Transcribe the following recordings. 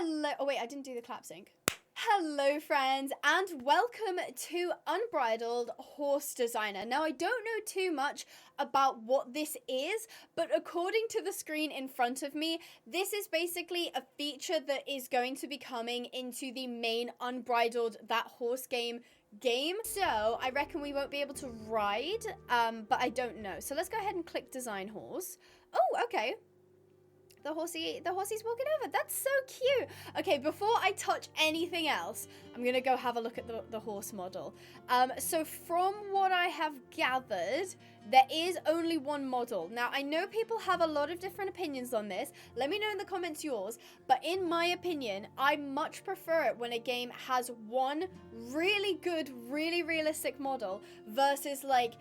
Hello. Oh, wait, I didn't do the clap sync. Hello, friends, and welcome to Unbridled Horse Designer. Now, I don't know too much about what this is, but according to the screen in front of me, this is basically a feature that is going to be coming into the main Unbridled That Horse game. So I reckon we won't be able to ride, but I don't know. So let's go ahead and click Design Horse. Oh, okay. The horsey's walking over. That's so cute. Okay, before I touch anything else, I'm gonna go have a look at the horse model. So from what I have gathered, there is only one model. Now, I know people have a lot of different opinions on this. Let me know in the comments yours. But in my opinion, I much prefer it when a game has one really good, really realistic model versus like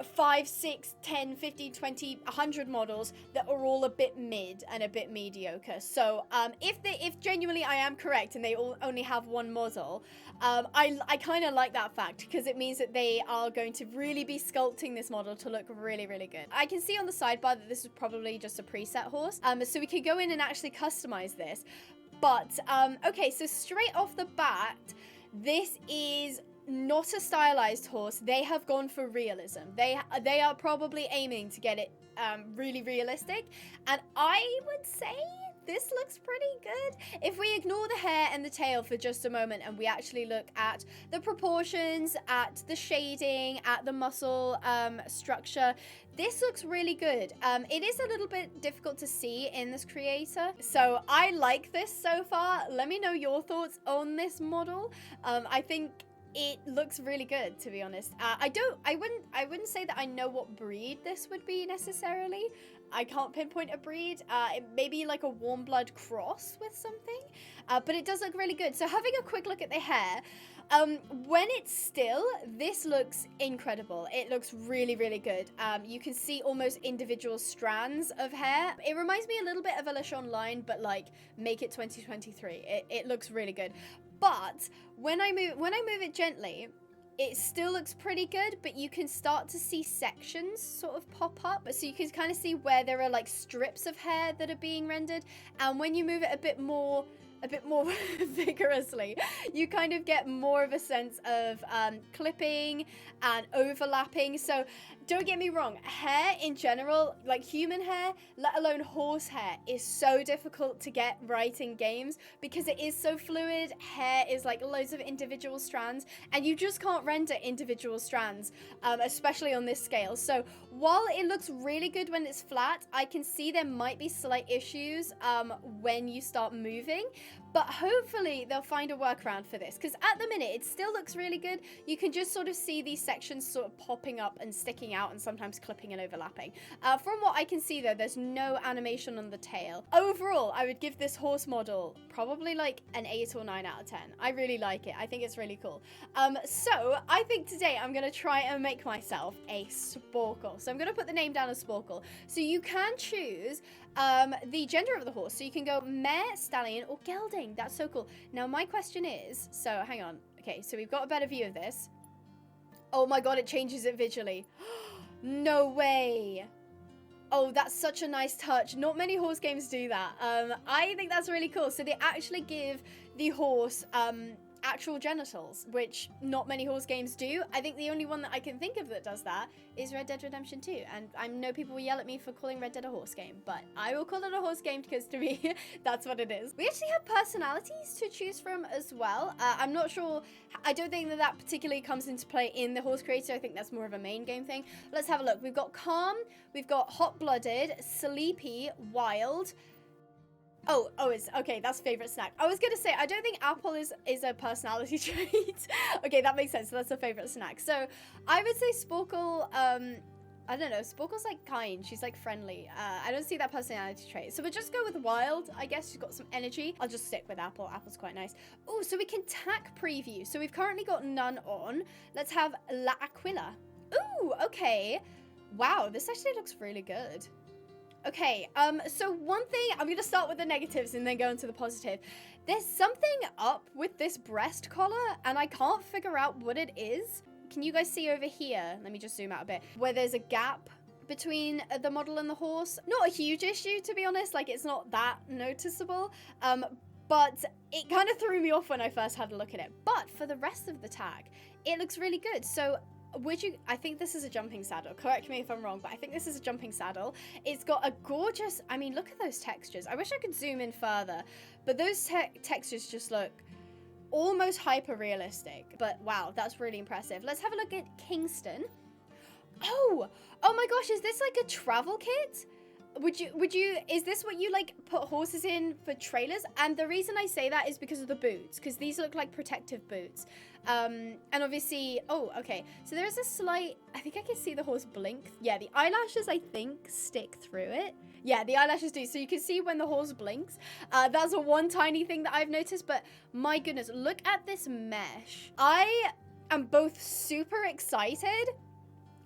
5, 6, 10, 15, 20, 100 models that are all a bit mid and a bit mediocre. So if genuinely I am correct and they all only have one model, I kind of like that fact because it means that they are going to really be sculpting this model to look really, really good. I can see on the sidebar that this is probably just a preset horse, so we could go in and actually customize this. But okay, so straight off the bat, this is not a stylized horse. They have gone for realism. They are probably aiming to get it really realistic, and I would say this looks pretty good. If we ignore the hair and the tail for just a moment and we actually look at the proportions, at the shading, at the muscle structure, this looks really good. It is a little bit difficult to see in this creator, so I like this so far. Let me know your thoughts on this model. I think it looks really good, to be honest. I wouldn't say that I know what breed this would be necessarily. I can't pinpoint a breed. It may be like a warm blood cross with something, but it does look really good. So having a quick look at the hair, when it's still, this looks incredible. It looks really, really good. You can see almost individual strands of hair. It reminds me a little bit of Alicia Online, but like make it 2023. It looks really good. But when I move it gently, it still looks pretty good, but you can start to see sections sort of pop up. So you can kind of see where there are like strips of hair that are being rendered. And when you move it a bit more vigorously, you kind of get more of a sense of clipping and overlapping. So don't get me wrong, hair in general, like human hair, let alone horse hair, is so difficult to get right in games because it is so fluid. Hair is like loads of individual strands, and you just can't render individual strands, especially on this scale. So while it looks really good when it's flat, I can see there might be slight issues when you start moving. But hopefully they'll find a workaround for this, because at the minute it still looks really good. You can just sort of see these sections sort of popping up and sticking out and sometimes clipping and overlapping. From what I can see though, there's no animation on the tail. Overall, I would give this horse model probably like an 8 or 9 out of 10. I really like it. I think it's really cool. So I think today I'm going to try and make myself a sporkle. So I'm going to put the name down as sporkle. So you can choose the gender of the horse. So you can go mare, stallion, or gelding. That's so cool. Now my question is, so hang on. Okay, so we've got a better view of this. Oh my god, it changes it visually. No way. Oh, that's such a nice touch. Not many horse games do that. I think that's really cool. So they actually give the horse actual genitals, which not many horse games do. I think the only one that I can think of that does that is Red Dead Redemption 2, and I know people will yell at me for calling Red Dead a horse game, but I will call it a horse game because to me that's what it is. We actually have personalities to choose from as well. I'm not sure, I don't think that particularly comes into play in the horse creator. I think that's more of a main game thing. Let's have a look. We've got calm, we've got hot-blooded, sleepy, wild. Oh, it's okay. That's favorite snack. I was gonna say I don't think apple is a personality trait. Okay, that makes sense. So that's a favorite snack. So I would say sporkle. I don't know. Sporkle's like kind. She's like friendly. I don't see that personality trait. So we'll just go with wild. I guess she's got some energy. I'll just stick with apple. Apple's quite nice. Oh, so we can tack preview. So we've currently got none on. Let's have La Aquila. Ooh, okay. Wow, this actually looks really good. Okay, so one thing, I'm going to start with the negatives and then go into the positive. There's something up with this breast collar, and I can't figure out what it is. Can you guys see over here? Let me just zoom out a bit. Where there's a gap between the model and the horse. Not a huge issue, to be honest. Like, it's not that noticeable. but it kind of threw me off when I first had a look at it. But for the rest of the tag, it looks really good. So I think this is a jumping saddle. Correct me if I'm wrong, but I think this is a jumping saddle. It's got a gorgeous, I mean, look at those textures. I wish I could zoom in further, but those textures just look almost hyper realistic. But wow, that's really impressive. Let's have a look at Kingston. Oh my gosh, is this like a travel kit? Is this what you like put horses in for trailers? And the reason I say that is because of the boots, because these look like protective boots. And obviously, oh, okay. So there is a slight, I think I can see the horse blink. Yeah, the eyelashes, I think, stick through it. Yeah, the eyelashes do. So you can see when the horse blinks. That's one tiny thing that I've noticed, but my goodness, look at this mesh. I am both super excited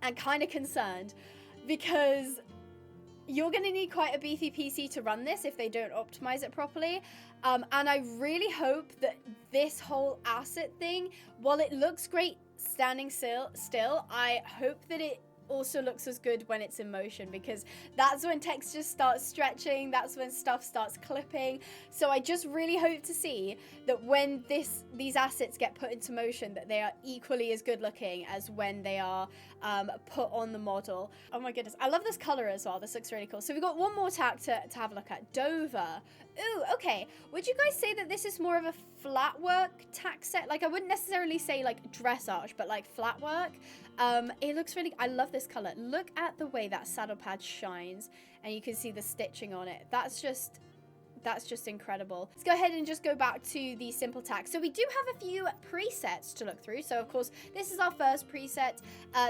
and kind of concerned because you're going to need quite a beefy PC to run this if they don't optimize it properly. And I really hope that this whole asset thing, while it looks great standing still, I hope that it also looks as good when it's in motion, because that's when textures start stretching, that's when stuff starts clipping. So I just really hope to see that when these assets get put into motion, that they are equally as good looking as when they are put on the model. Oh my goodness, I love this color as well. This looks really cool. So we've got one more tack to have a look at. Dover. Ooh, okay. Would you guys say that this is more of a flat work tack set? Like, I wouldn't necessarily say like dressage, but like flat work. It looks really, I love this color. Look at the way that saddle pad shines, and you can see the stitching on it. That's just incredible. Let's go ahead and just go back to the simple tack. So we do have a few presets to look through. So of course, this is our first preset.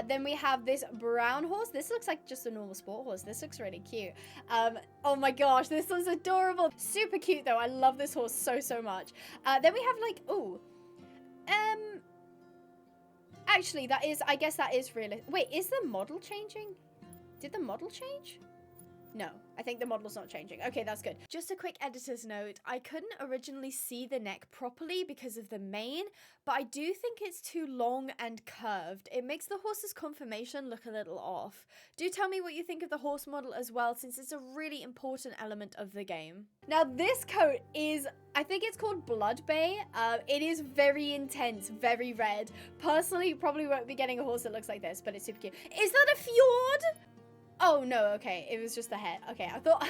Then we have this brown horse. This looks like just a normal sport horse. This looks really cute. Oh my gosh, this one's adorable. Super cute though. I love this horse so much. Then we have like, actually I guess that is realistic. Wait, is the model changing? Did the model change? No, I think the model's not changing. Okay, that's good. Just a quick editor's note. I couldn't originally see the neck properly because of the mane, but I do think it's too long and curved. It makes the horse's conformation look a little off. Do tell me what you think of the horse model as well, since it's a really important element of the game. Now, this coat is, I think it's called Blood Bay. It is very intense, very red. Personally, probably won't be getting a horse that looks like this, but it's super cute. Is that a fjord? Oh, no, okay, it was just the head. Okay, I thought,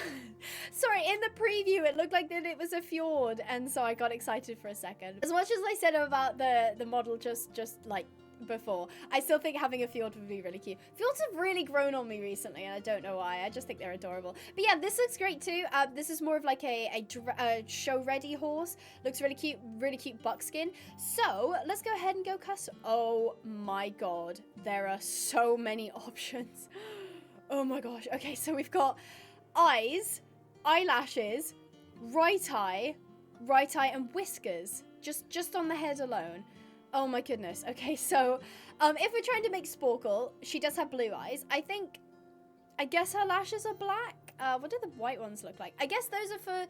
sorry, in the preview, it looked like that it was a fjord, and so I got excited for a second. As much as I said about the model just like before, I still think having a fjord would be really cute. Fjords have really grown on me recently, and I don't know why. I just think they're adorable. But yeah, this looks great too. This is more of like a show-ready horse. Looks really cute buckskin. So let's go ahead and go custom. Oh my god, there are so many options. Oh my gosh. Okay, so we've got eyes, eyelashes, right eye, and whiskers. Just on the head alone. Oh my goodness. Okay, so if we're trying to make Sporkle, she does have blue eyes. I guess her lashes are black. What do the white ones look like? I guess those are for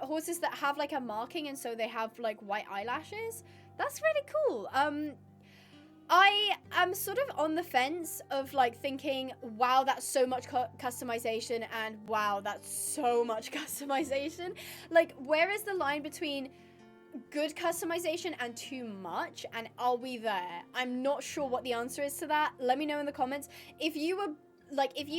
horses that have like a marking, and so they have like white eyelashes. That's really cool. I am sort of on the fence of like thinking, wow, that's so much customization, and wow, that's so much customization. Like, where is the line between good customization and too much, and are we there? I'm not sure what the answer is to that. Let me know in the comments. If you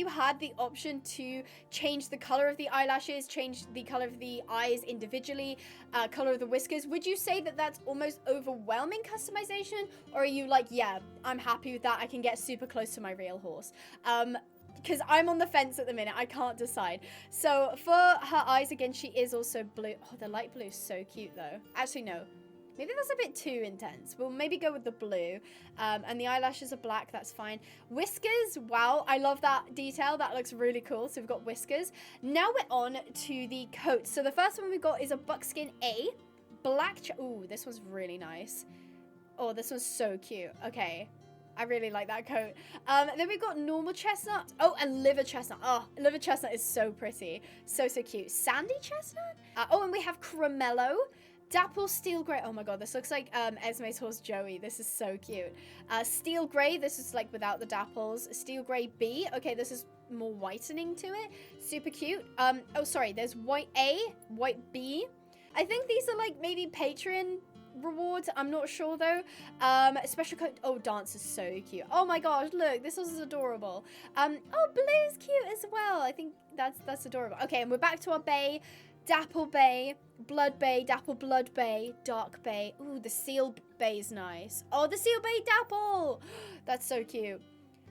had the option to change the color of the eyelashes, change the color of the eyes individually, color of the whiskers, would you say that that's almost overwhelming customization? Or are you like, yeah, I'm happy with that, I can get super close to my real horse? Because I'm on the fence at the minute, I can't decide. So for her eyes, again, she is also blue. Oh, the light blue is so cute though. Actually, no. Maybe that's a bit too intense. We'll maybe go with the blue. And the eyelashes are black, that's fine. Whiskers, wow, I love that detail. That looks really cool. So we've got whiskers. Now we're on to the coats. So the first one we've got is a buckskin A. Black, ooh, this one's really nice. Oh, this one's so cute. Okay. I really like that coat. Then we've got normal chestnut. Oh, and liver chestnut. Oh, liver chestnut is so pretty. So cute. Sandy chestnut? Oh, and we have cremello. Dapple steel grey. Oh my god, this looks like Esme's horse Joey. This is so cute. Steel grey. This is like without the dapples. Steel grey B. Okay, this is more whitening to it. Super cute. Oh, sorry. There's white A, white B. I think these are like maybe Patreon rewards. I'm not sure though. Special code. Oh, dance is so cute. Oh my gosh, look, this was adorable. Oh, blue's cute as well. I think that's adorable. Okay, and we're back to our bay. Dapple Bay, Blood Bay, Dapple Blood Bay, Dark Bay. Ooh, the Seal Bay is nice. Oh, the Seal Bay Dapple. That's so cute.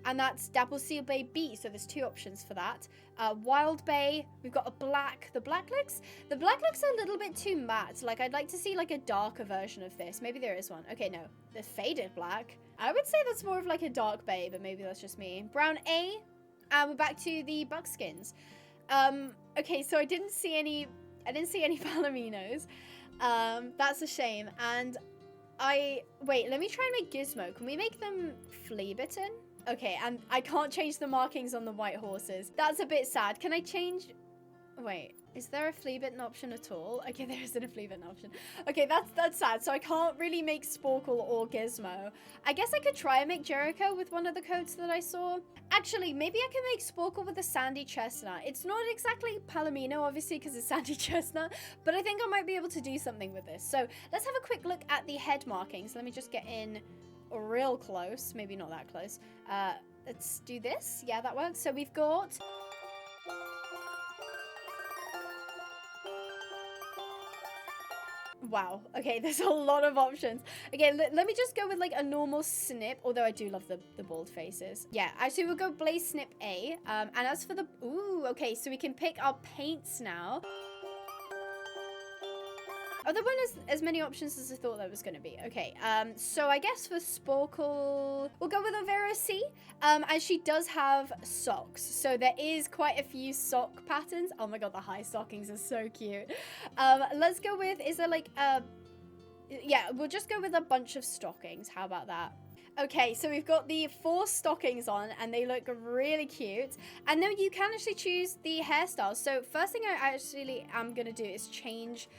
And that's Dapple Seal Bay B, so there's 2 options for that. Wild Bay, we've got a black. The black looks a little bit too matte. Like, I'd like to see like a darker version of this. Maybe there is one. Okay, no, the faded black. I would say that's more of like a dark bay, but maybe that's just me. Brown A, and we're back to the buckskins. Okay, so I didn't see any Palominos. That's a shame. And wait, let me try and make Gizmo. Can we make them flea bitten? Okay, and I can't change the markings on the white horses. That's a bit sad. Can I change? Wait, is there a flea bitten option at all? Okay, there isn't a flea bitten option. Okay, that's sad. So I can't really make Sporkle or Gizmo. I guess I could try and make Jericho with one of the coats that I saw. Actually, maybe I can make Sporkle with a sandy chestnut. It's not exactly Palomino, obviously, because it's sandy chestnut, but I think I might be able to do something with this. So let's have a quick look at the head markings. Let me just get in real close. Maybe not that close. Let's do this. Yeah, that works. So we've got... Wow. Okay, there's a lot of options. Okay, let me just go with like a normal snip, although I do love the bald faces. Yeah, actually we'll go Blaze Snip A. And as for the... Ooh, okay, so we can pick our paints now. Oh, there weren't as many options as I thought there was going to be. Okay, so I guess for Sporkle, we'll go with a Vero C. And she does have socks. So there is quite a few sock patterns. Oh my god, the high stockings are so cute. Let's go with, is there like a... Yeah, we'll just go with a bunch of stockings. How about that? Okay, so we've got the 4 stockings on, and they look really cute. And then you can actually choose the hairstyles. So first thing I actually am going to do is change...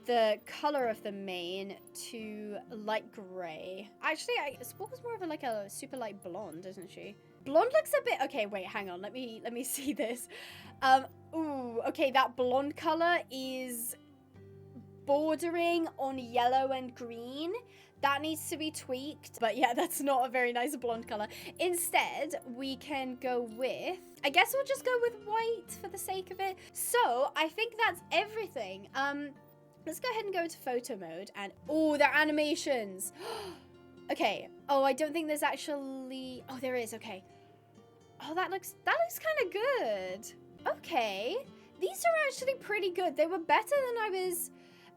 the color of the mane to light gray. Actually, Sporkle's more of like a super light blonde, isn't she? Blonde looks a bit... Okay, wait, hang on. Let me see this. Ooh, okay, that blonde color is bordering on yellow and green. That needs to be tweaked. But yeah, that's not a very nice blonde color. Instead, we can go with... I guess we'll just go with white for the sake of it. So, I think that's everything. Let's go ahead and go to photo mode. And, oh, they're animations. Okay. Oh, I don't think there's actually... Oh, there is. Okay. Oh, that looks kind of good. Okay. These are actually pretty good. They were better than I was...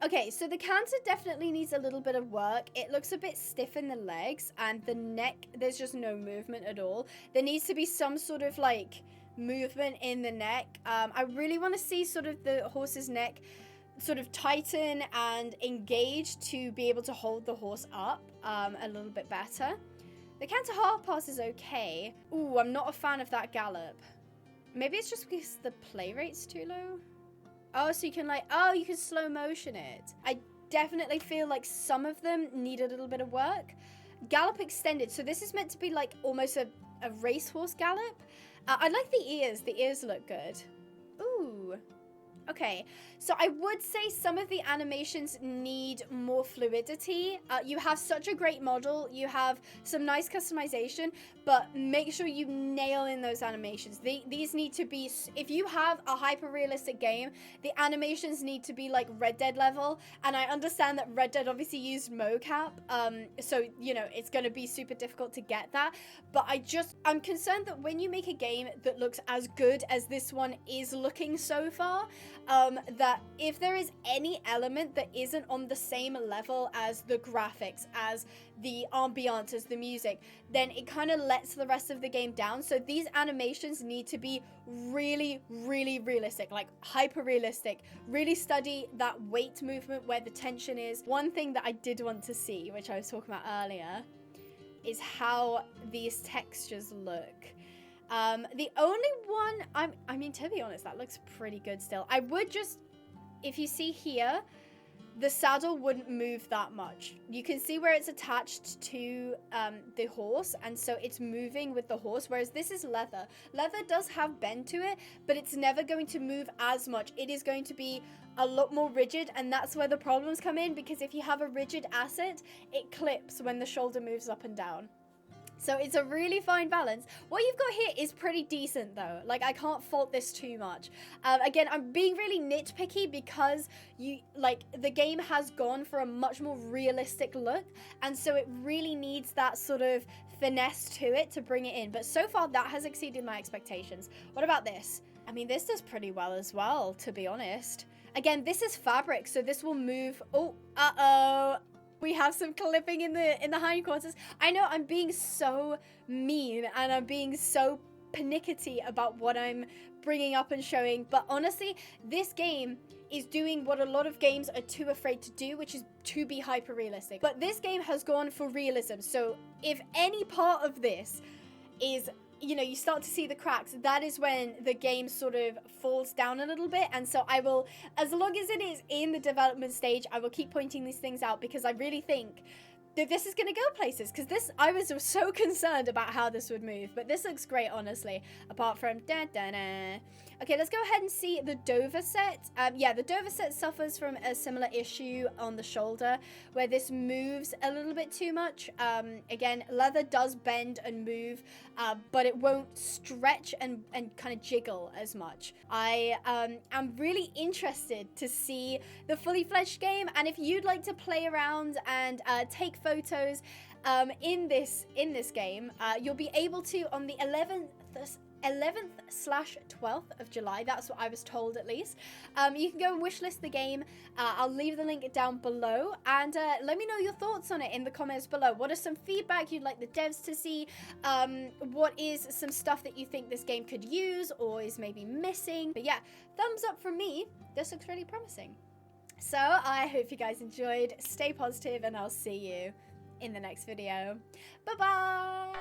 Okay, so the canter definitely needs a little bit of work. It looks a bit stiff in the legs, and the neck, there's just no movement at all. There needs to be some sort of, like, movement in the neck. I really want to see sort of the horse's neck sort of tighten and engage to be able to hold the horse up a little bit better. The canter half pass is okay. Ooh, I'm not a fan of that gallop. Maybe it's just because the play rate's too low. Oh, so you can like, oh, you can slow motion it. I definitely feel like some of them need a little bit of work. Gallop extended. So this is meant to be like almost a racehorse gallop. I like the ears. The ears look good. Ooh. Okay, so I would say some of the animations need more fluidity. You have such a great model, you have some nice customization, but make sure you nail in those animations. These need to be, if you have a hyper-realistic game, the animations need to be like Red Dead level, and I understand that Red Dead obviously used mocap, so, you know, it's going to be super difficult to get that, but I'm concerned that when you make a game that looks as good as this one is looking so far, that if there is any element that isn't on the same level as the graphics, as the ambiance, as the music, then it kind of lets the rest of the game down. So these animations need to be really, really realistic, like hyper realistic. Really study that weight movement where the tension is. One thing that I did want to see, which I was talking about earlier, is how these textures look. The only one, I mean, to be honest, that looks pretty good still. I would just, if you see here, the saddle wouldn't move that much. You can see where it's attached to the horse, and so it's moving with the horse, whereas this is leather. Leather does have bend to it, but it's never going to move as much. It is going to be a lot more rigid, and that's where the problems come in, because if you have a rigid asset, it clips when the shoulder moves up and down. So it's a really fine balance. What you've got here is pretty decent though. Like, I can't fault this too much. Again, I'm being really nitpicky because the game has gone for a much more realistic look, and so it really needs that sort of finesse to it to bring it in. But so far that has exceeded my expectations. What about this? I mean, this does pretty well as well, to be honest. Again, this is fabric, so this will move. Oh, uh-oh. We have some clipping in the hindquarters. I know I'm being so mean and I'm being so pernickety about what I'm bringing up and showing, but honestly, this game is doing what a lot of games are too afraid to do, which is to be hyper realistic. But this game has gone for realism, so if any part of this is, you know, you start to see the cracks, that is when the game sort of falls down a little bit. And so I will, as long as it is in the development stage, I will keep pointing these things out, because I really think that this is going to go places, because this, I was so concerned about how this would move, but this looks great, honestly, apart from da-da-da. Okay, let's go ahead and see the Dover set. Yeah, the Dover set suffers from a similar issue on the shoulder, where this moves a little bit too much. Again, leather does bend and move, but it won't stretch and kind of jiggle as much. I am really interested to see the fully fledged game, and if you'd like to play around and take photos in this game, you'll be able to on the 11th/12th of July. That's what I was told, at least. You can go and wishlist the game. I'll leave the link down below, and let me know your thoughts on it in the comments below. What are some feedback you'd like the devs to see? What is some stuff that you think this game could use or is maybe missing? But yeah, thumbs up from me. This looks really promising. So I hope you guys enjoyed. Stay positive, and I'll see you in the next video. Bye bye.